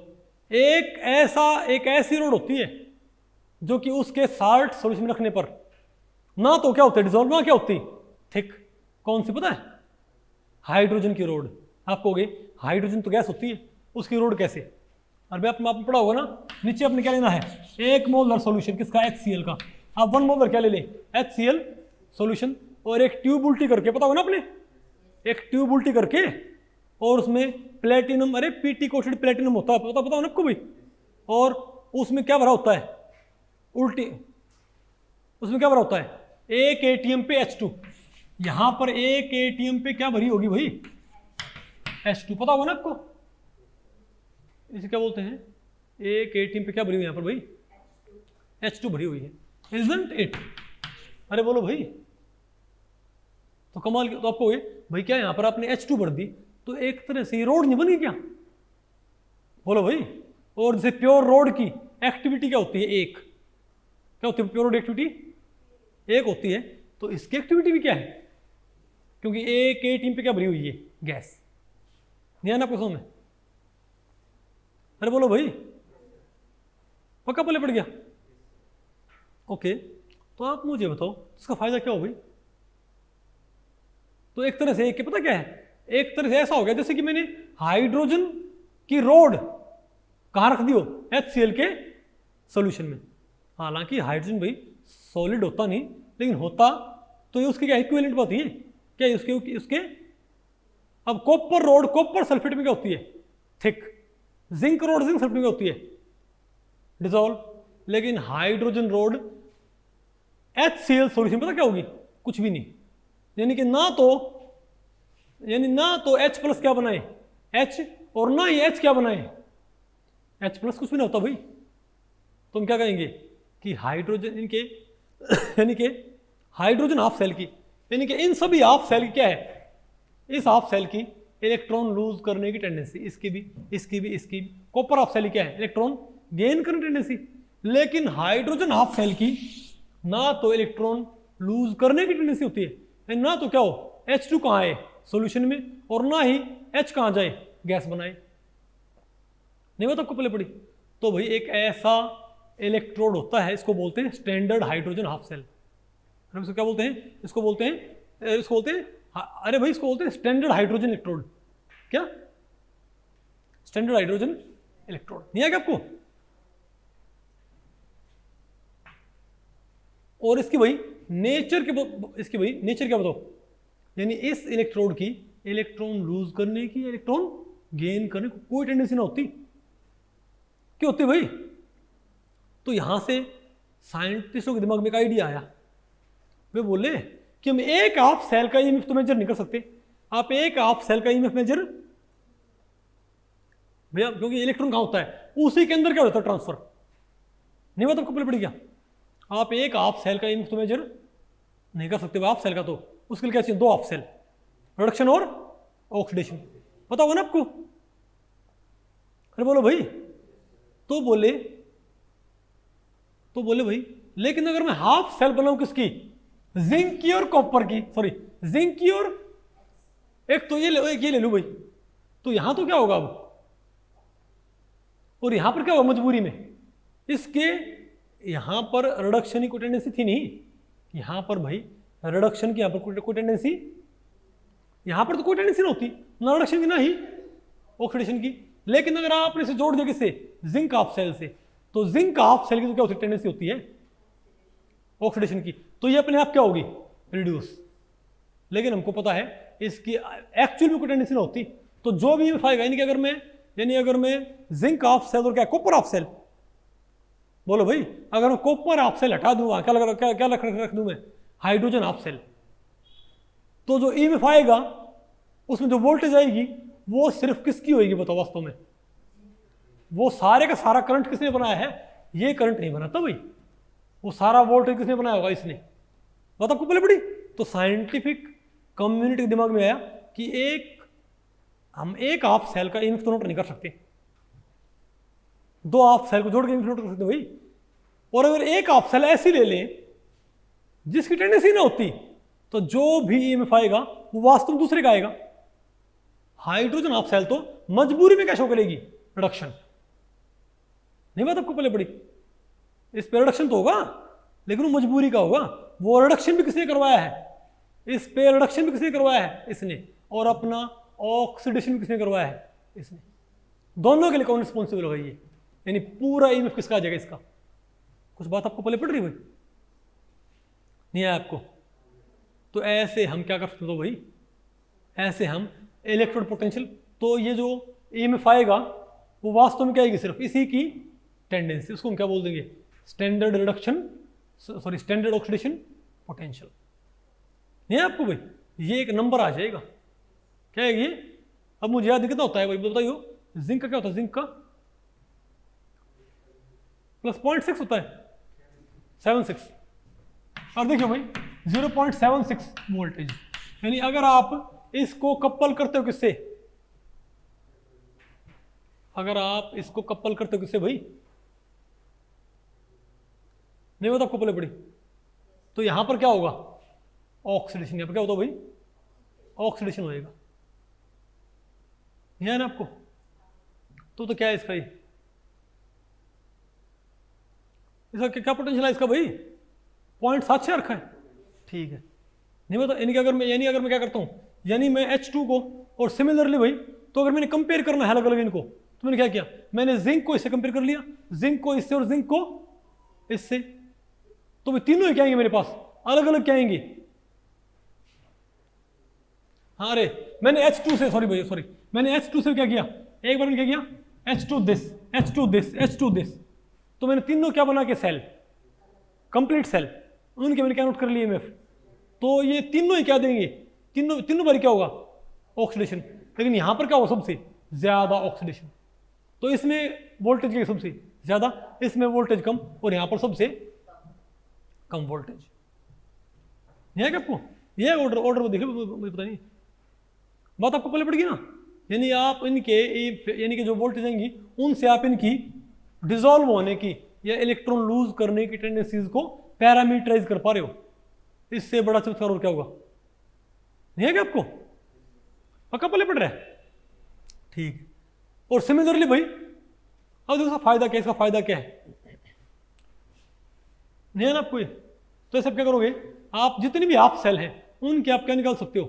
एक ऐसी रोड होती है जो कि उसके साल्ट सॉल्यूशन में रखने पर ना तो क्या होती है डिजोल्व, ना क्या होती थिक। कौन सी पता है, हाइड्रोजन की रोड। आप कहोगे हाइड्रोजन तो गैस होती है, उसकी रोड कैसे। अरे आपने पढ़ा होगा ना, नीचे अपने क्या लेना है, 1 मोलर सॉल्यूशन किसका, HCl का। आप 1 मोलर क्या ले लें, HCl सॉल्यूशन, और एक ट्यूब उल्टी करके, पता होगा ना अपने, एक ट्यूब उल्टी करके और उसमें प्लेटिनम, अरे पीटी कोटेड प्लेटिनम होता है, पता हो ना आपको भाई, और उसमें क्या भरा होता है, उल्टी, उसमें क्या भरा होता है, 1 ATM पे H2। यहां पर 1 ATM पे क्या भरी होगी भाई, H2, पता होगा ना आपको, इसे क्या बोलते हैं, 1 ATM पे क्या भरी हुई यहां पर भाई, H2 भरी हुई है, इजंट इट। अरे बोलो भाई, तो कमाल, तो आपको भाई क्या यहां पर आपने H2 भर दी, तो एक तरह से ये रोड नहीं बनी क्या, बोलो भाई। और जैसे प्योर रोड की एक्टिविटी क्या होती है, एक, क्या होती है प्योर रोड एक्टिविटी, एक होती है, तो इसकी एक्टिविटी भी क्या है, क्योंकि 1 ATM पे क्या भरी हुई है, गैस। नहीं आना आपको समझ में, अरे बोलो भाई, पक्का पल्ले पड़ गया, ओके। तो आप मुझे बताओ इसका फायदा क्या हो भाई। तो एक तरह से एक पता क्या है, एक तरह से ऐसा हो गया जैसे कि मैंने हाइड्रोजन की रोड कहां रख दी हो, HCl के सॉल्यूशन में। हालांकि हाइड्रोजन भाई सॉलिड होता नहीं, लेकिन होता तो ये उसके क्या इक्विवेलेंट बात है, क्या उसके अब कॉपर रोड कॉपर सल्फेट में क्या होती है, thick. Zinc road zinc sulphate में क्या होती है, डिसॉल्व। लेकिन हाइड्रोजन रोड HCl सॉल्यूशन पता क्या होगी, कुछ भी नहीं। यानी कि ना तो H प्लस क्या बनाए, H, और ना ही H क्या बनाए, H प्लस कुछ भी ना होता भाई। तो हम क्या कहेंगे कि हाइड्रोजन इनके यानी कि हाइड्रोजन हाफ सेल की, यानी कि इन सभी हाफ सेल की क्या है, इस हाफ सेल की इलेक्ट्रॉन लूज करने की टेंडेंसी, इसकी भी। कॉपर हाफ सेल की क्या है, इलेक्ट्रॉन गेन करने की टेंडेंसी। लेकिन हाइड्रोजन हाफ सेल की ना तो इलेक्ट्रॉन लूज करने की टेंडेंसी होती है, ना तो क्या हो H2 कहाँ आए सॉल्यूशन में, और ना ही H कहाँ जाए गैस बनाए। नहीं बता आपको पहले पड़ी। तो भाई एक ऐसा इलेक्ट्रोड होता है, इसको बोलते हैं स्टैंडर्ड हाइड्रोजन हाफ सेल। इसको क्या बोलते हैं, इसको बोलते हैं अरे भाई इसको बोलते हैं स्टैंडर्ड हाइड्रोजन इलेक्ट्रोड। क्या स्टैंडर्ड हाइड्रोजन इलेक्ट्रोड नहीं है क्या आपको। और इसकी भाई नेचर क्या बताओ, यानी इस इलेक्ट्रोड की इलेक्ट्रॉन लूज करने की, इलेक्ट्रॉन गेन करने की कोई टेंडेंसी ना होती। क्यों होती भाई, तो यहां से साइंटिस्टों के दिमाग में एक आइडिया आया, वे बोले कि हम एक हाफ सेल का ईएमएफ तो मेजर नहीं कर सकते, आप एक हाफ सेल का ईएमएफ मेजर भैया, क्योंकि इलेक्ट्रॉन कहाँ होता है, उसी के अंदर क्या होता है ट्रांसफर, नहीं बात आपको पड़ी क्या, आप एक हाफ सेल का ईएमएफ तो मेजर नहीं कर सकते हाफ सेल का, तो उसके लिए क्या चाहिए, दो हाफ सेल, रिडक्शन और ऑक्सीडेशन, पता होगा ना आपको। अरे बोलो भाई, तो बोले भाई लेकिन अगर मैं हाफ सेल बनाऊं किसकी, जिंक की और कॉपर की, सॉरी जिंक की और एक तो ये ले लूं भाई, तो यहां तो क्या होगा अब, और यहां पर क्या होगा मजबूरी में, इसके यहां पर रिडक्शन की कोई टेंडेंसी थी नहीं, यहां पर भाई रिडक्शन की यहां पर कोई टेंडेंसी, यहां पर तो कोई टेंडेंसी ना होती, ना रिडक्शन की ना ही ऑक्सीडेशन की। लेकिन अगर आपने इसे जोड़ दिया किससे, जिंक हाफ सेल से, तो जिंक हाफ सेल की तो क्या होती है, टेंडेंसी होती है ऑक्सीडेशन की, तो ये अपने आप क्या होगी, रिड्यूस। लेकिन हमको पता है इसकी एक्चुअल में कोई टेंडेंसी ना होती, तो जो भी ईएमएफ आएगा, यानी अगर मैं जिंक हाफ सेल और क्या कॉपर हाफ सेल, बोलो भाई अगर मैं कॉपर हाफ सेल हटा दूंगा, क्या रख दूं मैं, हाइड्रोजन हाफ सेल, तो जो ईएमएफ आएगा उसमें जो वोल्टेज आएगी वो सिर्फ किसकी होगी बताओ, वास्तव में वो सारे का सारा करंट किसने बनाया है, ये करंट नहीं बनाता भाई, वो सारा वोल्टेज किसने बनाया होगा, इसने, बात आपको पहले पड़ी। तो साइंटिफिक कम्युनिटी के दिमाग में आया कि हम एक हाफ सेल का ईएमएफ तो नोट नहीं कर सकते, दो हाफ सेल को जोड़ के ईएमएफ नोट कर सकते भाई, और अगर एक हाफ सेल ऐसी ले लें जिसकी टेंडेंसी ना होती, तो जो भी ईएमएफ आएगा वो वास्तव में दूसरे का आएगा। हाइड्रोजन हाफ सेल तो मजबूरी में क्या शो करेगी, रिडक्शन, नहीं बात आपको पहले पड़ी, इस पे रिडक्शन तो होगा लेकिन वो मजबूरी का होगा, वो रिडक्शन भी किसने करवाया है, इस पे रिडक्शन भी किसने करवाया है, इसने, और अपना ऑक्सीडेशन भी किसने करवाया है, इसने, दोनों के लिए कौन रिस्पॉन्सिबल होगा ये, यानी पूरा ईएमएफ किसका आ जाएगा इसका। कुछ बात आपको पहले पड़ रही भाई, नहीं है आपको, तो ऐसे हम क्या कर सकते हो भाई, ऐसे हम इलेक्ट्रोड पोटेंशियल, तो ये जो ईएमएफ आएगा वो वास्तव में क्या आएगी, सिर्फ इसी की टेंडेंसी, उसको हम क्या बोल देंगे, स्टैंडर्ड ऑक्सीडेशन पोटेंशियल, नहीं है आपको भाई, ये एक नंबर आ जाएगा, क्या है ये, अब मुझे याद कितना होता है भाई बताइए, जिंक का क्या होता है, जिंक का प्लस 0.6 होता है, 76, और देखिए भाई 0.76 वोल्टेज, यानी अगर आप इसको कपल करते हो किससे, अगर आप इसको कपल करते हो किससे भाई, नहीं होता आपको पहले पड़ी, तो यहां पर क्या होगा, ऑक्सीडेशन, यहां पर क्या होता भाई, ऑक्सीडेशन होएगा, नहीं है ना आपको, तो क्या है इसका, इसका क्या पोटेंशियल है इसका भाई, 0.7 रखा है, ठीक है, नहीं पता, यानी अगर मैं क्या करता हूं, यानी मैं H2 को, और सिमिलरली भाई, तो अगर मैंने कंपेयर करना है अलग अलग इनको, तो मैंने क्या किया, मैंने जिंक को इससे कंपेयर कर लिया, जिंक को इससे और जिंक को इससे, तो भाई तीनों ही क्या आएंगे मेरे पास, अलग अलग क्या आएंगे, हाँ अरे मैंने H2 से मैंने H2 से क्या किया, एक बार मैंने क्या किया, H2 this, H2 this, H2 this, तो मैंने तीनों क्या बना के सेल, कंप्लीट सेल, उनके मैंने क्या नोट कर लिया ईएमएफ, तो ये तीनों ही क्या देंगे, तीनों बार क्या होगा, ऑक्सीडेशन, लेकिन यहां पर क्या होगा, सबसे ज्यादा ऑक्सीडेशन, तो इसमें वोल्टेज क्या सबसे ज्यादा, इसमें वोल्टेज कम, और यहां पर सबसे कम वोल्टेज, नहीं है क्या आपको, ये ऑर्डर देख लो, मुझे पता नहीं, बात आपको पहले पड़ेगी ना, यानी आप यानी कि जो वोल्टेज आएंगी उनसे आप इनकी डिसॉल्व होने की या इलेक्ट्रॉन लूज करने की टेंडेंसीज को पैरामीटराइज कर पा रहे हो, इससे बड़ा चमत्कार और क्या होगा, नहीं है क्या आपको, पक्का पहले पड़ रहा है, ठीक। और सिमिलरली भाई अब देखो इसका फायदा क्या है, इसका फायदा क्या है, नहीं है ना आपको, तो सब क्या करोगे आप, जितनी भी हाफ सेल हैं उनके आप क्या निकाल सकते हो,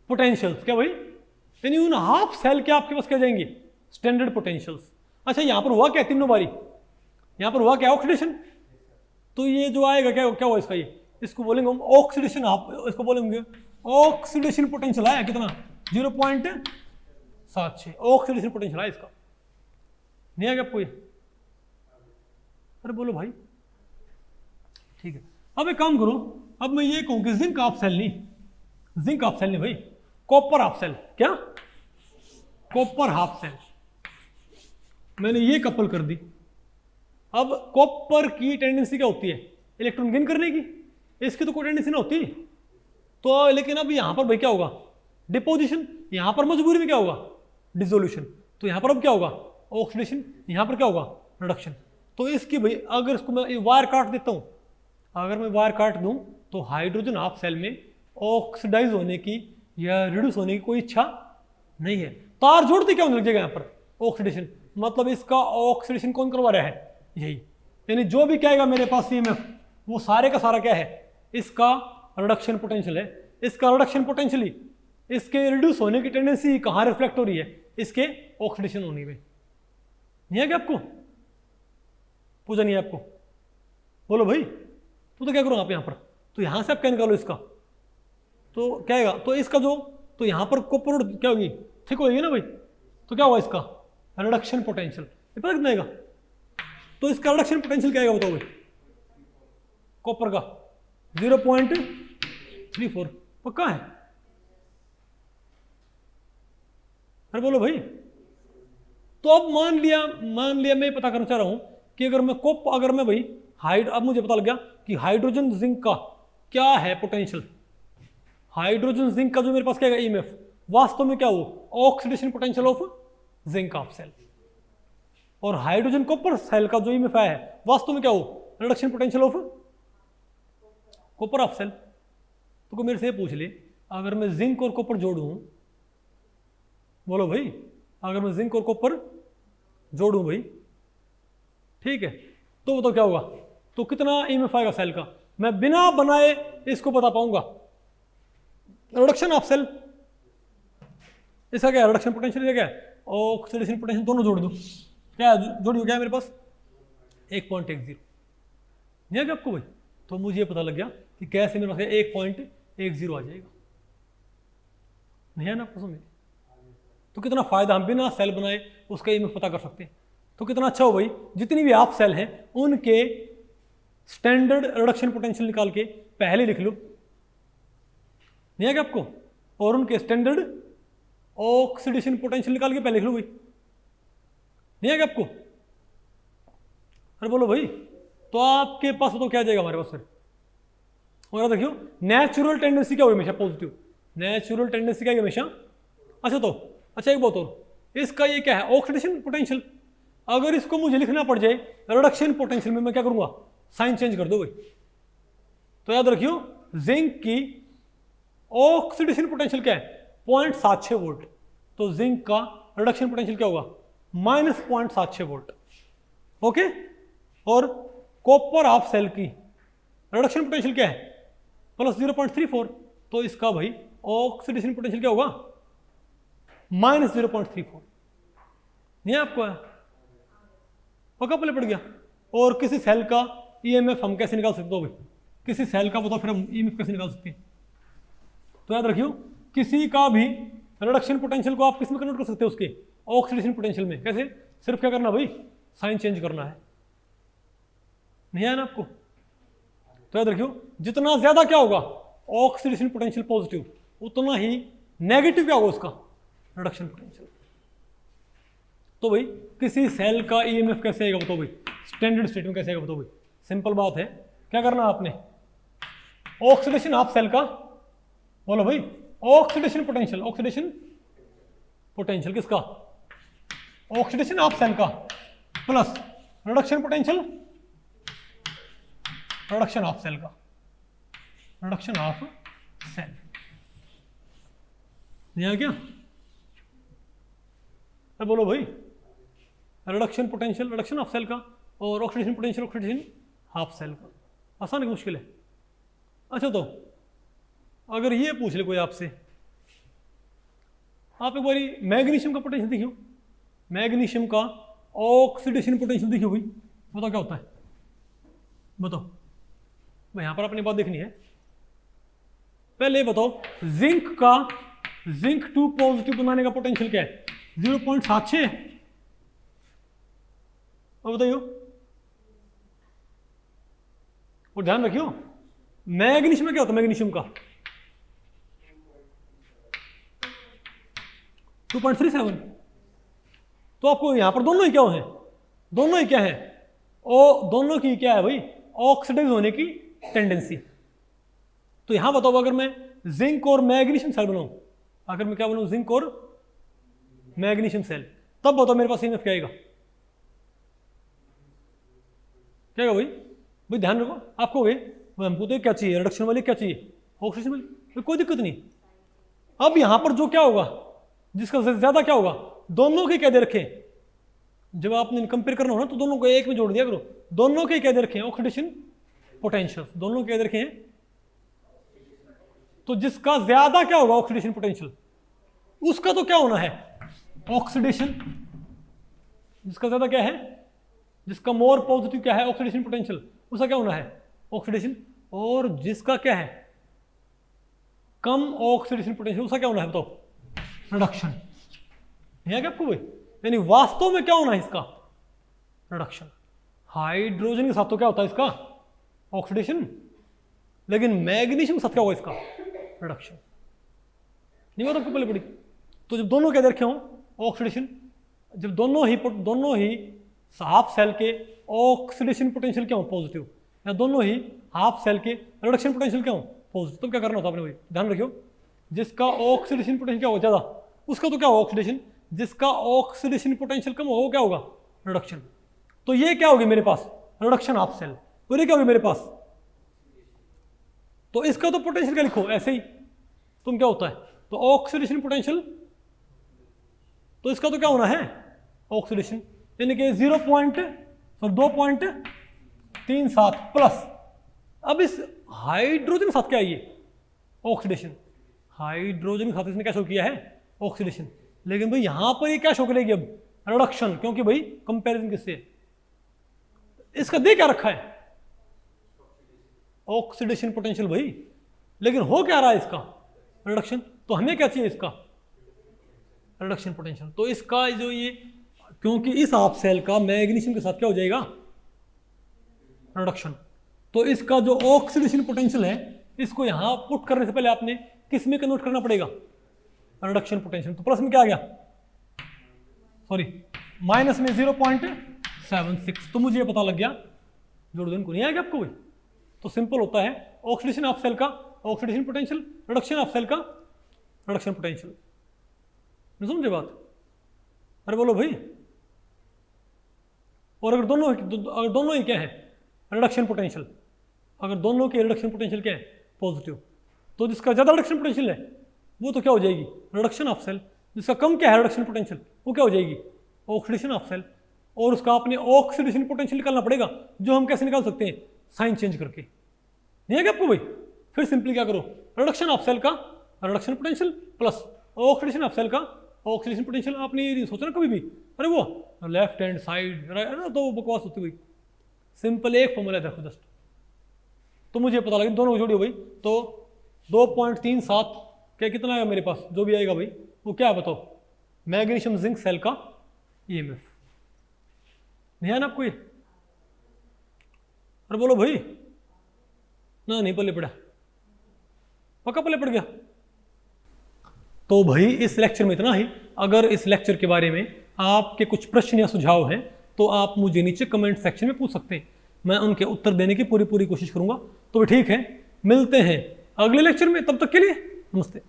पोटेंशियल्स, क्या भाई, यानी उन हाफ सेल के आपके पास क्या जाएंगे, स्टैंडर्ड पोटेंशियल्स। अच्छा यहां पर हुआ क्या, तीनों बारी यहां पर हुआ क्या, ऑक्सीडेशन, तो ये जो आएगा क्या हुआ इसका, ये इसको बोलेंगे हम ऑक्सीडेशन, इसको बोलेंगे ऑक्सीडेशन पोटेंशियल आया कितना, 0.76 ऑक्सीडेशन पोटेंशियल आया इसका, नहीं आएगा आपको ये, अरे बोलो भाई, ठीक है, अब एक काम करो, अब मैं ये कहूँ कि जिंक ऑफ सेल नहीं, जिंक ऑफ सेल नहीं भाई, कॉपर ऑफ सेल। क्या? Copper half cell. मैंने ये कपल कर दी। अब कॉपर की टेंडेंसी क्या होती है? इलेक्ट्रॉन गेन करने की। इसकी तो कोई टेंडेंसी ना होती तो, लेकिन अब यहां पर भाई क्या होगा? डिपोजिशन। यहां पर मजबूरी में क्या होगा? डिसोल्यूशन। तो यहां पर अब क्या होगा? ऑक्सीडेशन। यहां पर क्या होगा? रिडक्शन। तो इसकी भाई अगर इसको मैं वायर काट देता हूं, अगर मैं वायर काट दूं तो हाइड्रोजन हाफ सेल में ऑक्सीडाइज होने की या रिड्यूस होने की कोई इच्छा नहीं है। तार जोड़ते क्या होने लग जाएगा? यहां पर ऑक्सीडेशन। मतलब इसका ऑक्सीडेशन कौन करवा रहा है? यही। यानी जो भी कहेगा मेरे पास ईएमएफ, वो सारे का सारा क्या है? इसका रिडक्शन पोटेंशियल है। इसका रिडक्शन पोटेंशियली इसके रिड्यूस होने की टेंडेंसी कहां रिफ्लेक्ट हो रही है? इसके ऑक्सीडेशन होने में। नहीं है क्या आपको? पूछा नहीं है आपको? बोलो भाई। तो क्या करो आप यहां पर? तो यहां से आप क्या निकालो इसका, तो क्या आएगा? तो इसका जो, तो यहां पर कॉपर क्या होगी? ठीक होगी ना भाई। तो क्या होगा इसका? Reduction potential. ये पता कितना आएगा? तो इसका रिडक्शन पोटेंशियल क्या आएगा बताओ भाई? कॉपर का 0.34। पक्का है? अरे बोलो भाई। तो अब मान लिया मैं पता करना चाह रहा हूं कि अगर मैं भाई अब मुझे पता लग गया कि हाइड्रोजन जिंक का क्या है पोटेंशियल। हाइड्रोजन जिंक का जो मेरे पास क्या है ईएमएफ, वास्तव में क्या हो? Oxidation potential of zinc of cell. और हाइड्रोजन कॉपर सेल का जो ईएमएफ है वास्तव में क्या हो? Reduction potential of copper of cell. तो कोई मेरे से पूछ ले, अगर मैं जिंक और कॉपर जोड़ूं, बोलो भाई, अगर मैं जिंक और कॉपर जोड़ूं भाई, ठीक है, तो बताओ क्या होगा? तो कितना ईएमएफ आएगा सेल का? मैं बिना बनाए इसको बता पाऊंगा। रिडक्शन ऑफ सेल, इसका क्या है? रिडक्शन पोटेंशियल क्या है? Oxidation potential. दोनों जोड़ दूं, क्या जोड़ियो? क्या है मेरे पास? 1.10। नहीं है क्या आपको भाई? तो मुझे पता लग गया कि कैसे मेरे पास 1.10 आ जाएगा। नहीं है ना आपको समझ? तो कितना फायदा, हम बिना सेल बनाए उसका ईएमएफ पता कर सकते हैं। तो कितना अच्छा हो भाई, जितनी भी आप सेल हैं उनके स्टैंडर्ड रिडक्शन पोटेंशियल निकाल के पहले लिख लो। नहीं है क्या आपको? और उनके स्टैंडर्ड ऑक्सीडेशन पोटेंशियल निकाल के पहले लिख लो भाई। नहीं है क्या आपको? अरे बोलो भाई। तो आपके पास तो क्या जाएगा हमारे पास फिर? और देखियो, नेचुरल टेंडेंसी क्या होगी हमेशा? पॉजिटिव। नेचुरल टेंडेंसी क्या है हमेशा? अच्छा एक बात और, इसका ये क्या है? Oxidation potential. अगर इसको मुझे लिखना पड़ जाए रिडक्शन पोटेंशियल में, मैं क्या करूंगा? साइन चेंज कर दो भाई। तो याद रखियो, जिंक की ऑक्सीडेशन पोटेंशियल क्या है? 0.76 वोल्ट। तो जिंक का रिडक्शन पोटेंशियल क्या होगा? -0.76 वोल्ट। ओके। और कॉपर ऑफ सेल की रिडक्शन पोटेंशियल क्या है? +0.34। तो इसका भाई ऑक्सीडेशन पोटेंशियल क्या होगा? -0.34। नहीं है आपको? पक्का पहले पड़ गया। और किसी सेल का ईएमएफ हम कैसे निकाल सकते हो भाई? किसी सेल का बताओ, फिर हम ईएमएफ कैसे निकाल सकते हैं? तो याद रखियो, किसी का भी रिडक्शन पोटेंशियल को आप किस में कन्वर्ट कर सकते हो? उसके ऑक्सीडेशन पोटेंशियल में। कैसे? सिर्फ क्या करना भाई? साइन चेंज करना है। नहीं आया ना आपको? तो याद रखियो, जितना ज्यादा क्या होगा ऑक्सीडेशन पोटेंशियल पॉजिटिव, उतना ही नेगेटिव क्या होगा उसका? Reduction potential. तो भाई किसी सेल का ईएमएफ कैसे आएगा बताओ भाई? स्टैंडर्ड स्टेट में कैसे आएगा बताओ भाई? सिंपल बात है, क्या करना आपने? ऑक्सीडेशन ऑफ सेल का, बोलो भाई, ऑक्सीडेशन पोटेंशियल। ऑक्सीडेशन पोटेंशियल किसका? ऑक्सीडेशन ऑफ सेल का plus reduction potential, reduction of cell का, रिडक्शन ऑफ सेल। नहीं आ गया? अब बोलो भाई, reduction potential reduction of cell का और oxidation potential oxidation half cell का। आसान है कि मुश्किल है? अच्छा, तो अगर ये पूछ ले कोई आपसे, आप एक बारी मैग्नीशियम का पोटेंशियल देखियो, मैग्नीशियम का ऑक्सीडेशन पोटेंशियल देखियो भाई, बताओ क्या होता है? बताओ भाई, यहां पर अपनी बात देखनी है। पहले बताओ, जिंक 2 पॉजिटिव बनाने का पोटेंशियल क्या है? 0.76। और बताइयो, और ध्यान रखियो मैग्नीशियम में क्या होता है, मैग्नीशियम का 2.37। तो आपको यहां पर दोनों ही क्या है, दोनों ही क्या है, दोनों की क्या है भाई, ऑक्सीडाइज होने की टेंडेंसी। तो यहां बताओ अगर मैं जिंक और मैग्नीशियम सेल बनाऊं, अगर मैं क्या बनाऊं, जिंक और मैग्नीशियम सेल, तब बताओ मेरे पास ईएमएफ क्या आएगा, क्या आएगा भाई, भाई ध्यान रखो आपको भाई हमको तो क्या चाहिए, रिडक्शन वाली क्या चाहिए, ऑक्सीडेशन वाली, कोई दिक्कत नहीं। अब यहां पर जो क्या होगा, जिसका ज्यादा क्या होगा, दोनों के क्या दे रखे, जब आपने कंपेयर करना हो ना तो दोनों को एक में जोड़ दिया करो, दोनों के क्या दे रखे हैं, ऑक्सीडेशन पोटेंशियल, दोनों के दे रखे हैं। तो जिसका ज्यादा क्या होगा ऑक्सीडेशन पोटेंशियल, उसका तो क्या होना है, ऑक्सीडेशन। जिसका ज्यादा क्या है, जिसका मोर पॉजिटिव क्या है, ऑक्सीडेशन पोटेंशियल, उसका क्या होना है, ऑक्सीडेशन। और जिसका क्या है, कम ऑक्सीडेशन पोटेंशियल, उसका क्या होना है बताओ, रिडक्शन। है क्या आपको भाई, यानी वास्तव में क्या होना है इसका, रिडक्शन। हाइड्रोजन के साथ तो क्या होता है इसका, ऑक्सीडेशन, लेकिन मैग्नीशियम के साथ क्या होगा इसका, रिडक्शन। नहीं बात आपको पहले पड़ी। तो जब दोनों क्या रखे हो ऑक्सीडेशन, जब दोनों ही हाफ सेल के ऑक्सीडेशन पोटेंशियल क्या हो पॉजिटिव, या दोनों ही हाफ सेल के रिडक्शन पोटेंशियल क्या हो पॉजिटिव, तो क्या करना होता है आपने भाई, ध्यान रखियो, जिसका ऑक्सीडेशन पोटेंशियल क्या होगा ज्यादा, उसका तो क्या होगा ऑक्सीडेशन, जिसका ऑक्सीडेशन पोटेंशियल कम होगा वो क्या होगा, रिडक्शन। तो ये क्या होगी मेरे पास, रिडक्शन हाफ सेल, और ये क्या होगी मेरे पास, तो इसका तो पोटेंशियल क्या लिखो ऐसे ही, तुम क्या होता है, तो ऑक्सीडेशन पोटेंशियल, तो इसका तो क्या होना है, ऑक्सीडेशन, यानी कि 2.37 प्लस। अब इस हाइड्रोजन के साथ क्या है ये, ऑक्सीडेशन, हाइड्रोजन के साथ इसने क्या शो किया है, ऑक्सीडेशन, लेकिन भाई यहां पर ये क्या शो करेगी अब, रिडक्शन, क्योंकि भाई कंपैरिजन किससे, इसका दे क्या रखा है, ऑक्सीडेशन पोटेंशियल भाई, लेकिन हो क्या रहा है इसका, रिडक्शन। तो हमें क्या चाहिए इसका, रिडक्शन पोटेंशियल। तो इसका जो ये, क्योंकि इस हाफ सेल का मैग्नीशियम के साथ क्या हो जाएगा, रिडक्शन, तो इसका जो ऑक्सीडेशन पोटेंशियल है, इसको यहां पुट करने से पहले आपने किस में कन्वर्ट करना पड़ेगा, रिडक्शन पोटेंशियल। तो प्लस में क्या आ गया, सॉरी माइनस में 0.76, तो मुझे ये पता लग गया, जोड़ देने को नहीं आएगा आपको भाई। तो सिंपल होता है, ऑक्सीडेशन हाफ सेल का oxidation potential, reduction half cell का रिडक्शन पोटेंशियल। समझे बात, अरे बोलो भाई। और अगर दोनों ही क्या है, रिडक्शन पोटेंशियल, अगर दोनों के रिडक्शन पोटेंशियल क्या है, पॉजिटिव, तो जिसका ज्यादा रिडक्शन पोटेंशियल है वो तो क्या हो जाएगी, रिडक्शन हाफ सेल, जिसका कम क्या है रिडक्शन पोटेंशियल, वो क्या हो जाएगी, ऑक्सीडेशन हाफ सेल। और उसका अपने ऑक्सीडेशन पोटेंशियल निकालना पड़ेगा, जो हम कैसे निकाल सकते हैं, साइन चेंज करके। नहीं है क्या आपको भाई, फिर सिंपली क्या करो, रिडक्शन हाफ सेल का reduction potential plus oxidation half cell का ऑक्सीडेशन पोटेंशियल। आपने ये सोचा ना कभी भी, अरे वो लेफ्ट हैंड साइड राइट, तो बकवास होती हुई, सिंपल एक फॉर्मूला देखो जस्ट, तो मुझे पता लगा दोनों को जोड़ियो भाई, तो 2.37 क्या कितना आएगा मेरे पास, जो भी आएगा भाई वो क्या है बताओ, मैग्नीशियम जिंक सेल का ईएमएफ। नहीं है ना आपको ये, अरे बोलो भाई, ना नहीं पल्ले पड़ा, पक्का पल्ले पड़ गया। तो भाई इस लेक्चर में इतना ही। अगर इस लेक्चर के बारे में आपके कुछ प्रश्न या सुझाव हैं तो आप मुझे नीचे कमेंट सेक्शन में पूछ सकते हैं, मैं उनके उत्तर देने की पूरी कोशिश करूंगा। तो ठीक है, मिलते हैं अगले लेक्चर में, तब तक के लिए नमस्ते।